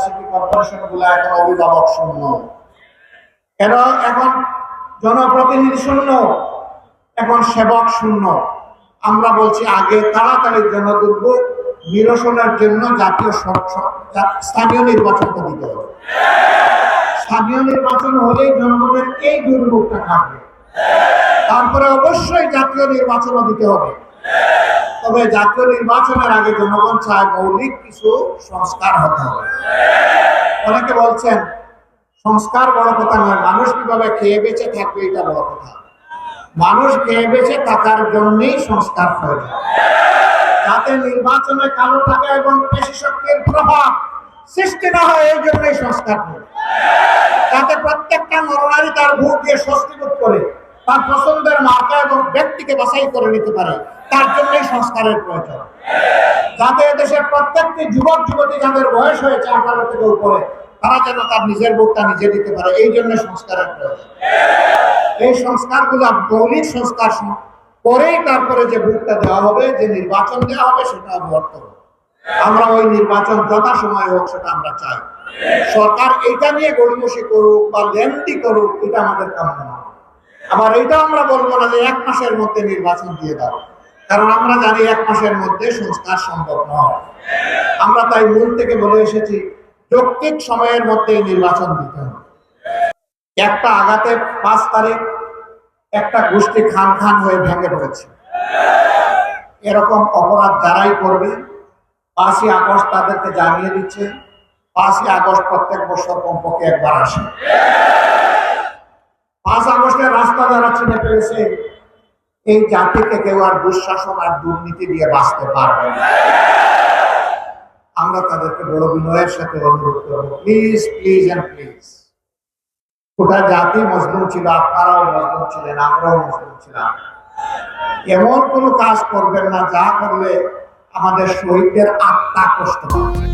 City corporation গুলো এখন অভিভাবক শূন্য, কেন এখন জনপ্রতিনিধি শূন্য, এখন সেবক শূন্য। আমরা বলছি আগে তাড়াতাড়ি জনদুর্ভোগ নিরসনের জন্য স্থানীয় নির্বাচনটা দিতে হবে। স্থানীয় নির্বাচন হলেই জনগণের এই দুর্ভোগটা থাকবে। তারপরে অবশ্যই জাতীয় নির্বাচনও দিতে হবে। তবে জাতীয় নির্বাচনের আগে জনগণ চায় মৌলিক কিছু সংস্কার হতে হবে। অনেকে বলছেন সংস্কার বড় কথা নয়, মানুষ কিভাবে খেয়ে বেঁচে থাকবে এটা বড় কথা। মানুষ খেয়ে বেঁচে থাকার জন্যই সংস্কার প্রয়োজন, যাতে নির্বাচনে কালো টাকা এবং পেশি শক্তির প্রভাব সৃষ্টি না হয়, এই জন্যই সংস্কার প্রয়োজন। যাতে প্রত্যেকটা নরনারী তার ভোট দিয়ে স্বস্তি বোধ করে, তার পছন্দের মার্কা এবং ব্যক্তিকে বাছাই করে নিতে পারে, তার জন্যই সংস্কারের প্রয়োজন। যাতে দেশের প্রত্যেকটি যুবক যুবতী যাদের বয়স হয়েছে 18 থেকে উপরে, তারা যেন তার নিজের ভোটটা নিজে দিতে পারে, এই জন্য সংস্কারের প্রয়োজন। এই সংস্কারগুলো মৌলিক সংস্কার করেই তারপরে যে ভোটটা দেওয়া হবে, যে নির্বাচন দেওয়া হবে, সেটা অর্থ হবে। আমরা ওই নির্বাচন যথাসময় হোক সেটা আমরা চাই। সরকার এটা নিয়ে গড়িমসি করুক বা লেন্দি করুক, এটা আমাদের কাম্য না। আবার এইটাও আমরা বলবো না যে 1 মাসের মধ্যে নির্বাচন দিয়ে দাও, কারণ আমরা জানি 1 মাসের মধ্যে সংস্কার সম্ভব নয়। আমরা তাই মূল থেকে বলে এসেছি যৌক্তিক সময়ের মধ্যে নির্বাচন দিতে হবে। একটা আঘাতে 5 তারিখ একটা গোষ্ঠী খান খান হয়ে ভেঙে পড়েছে। এরকম অপরাধ যারাই করবে 5ই আগস্ট তাদেরকে জানিয়ে দিচ্ছে। 5ই আগস্ট প্রত্যেক বছর কমপক্ষে একবার আসে। 5 আগস্টের রাস্তা যারা চিনে ফেলেছে, এই জাতিকে কেউ আর দুঃশাসন আর দুর্নীতি দিয়ে বাঁচতে পারবে না। আমরা তাদেরকে বড় বিনয়ের সাথে অনুরোধ করবো, প্লিজ প্লিজ এন্ড প্লিজ। গোটা জাতি মজলুম ছিল, আপনারাও মজলুম ছিলেন, আমরাও মজলুম ছিলাম। এমন কোনো কাজ করবেন না যা করলে আমাদের শহীদদের আত্মা কষ্ট পাবে।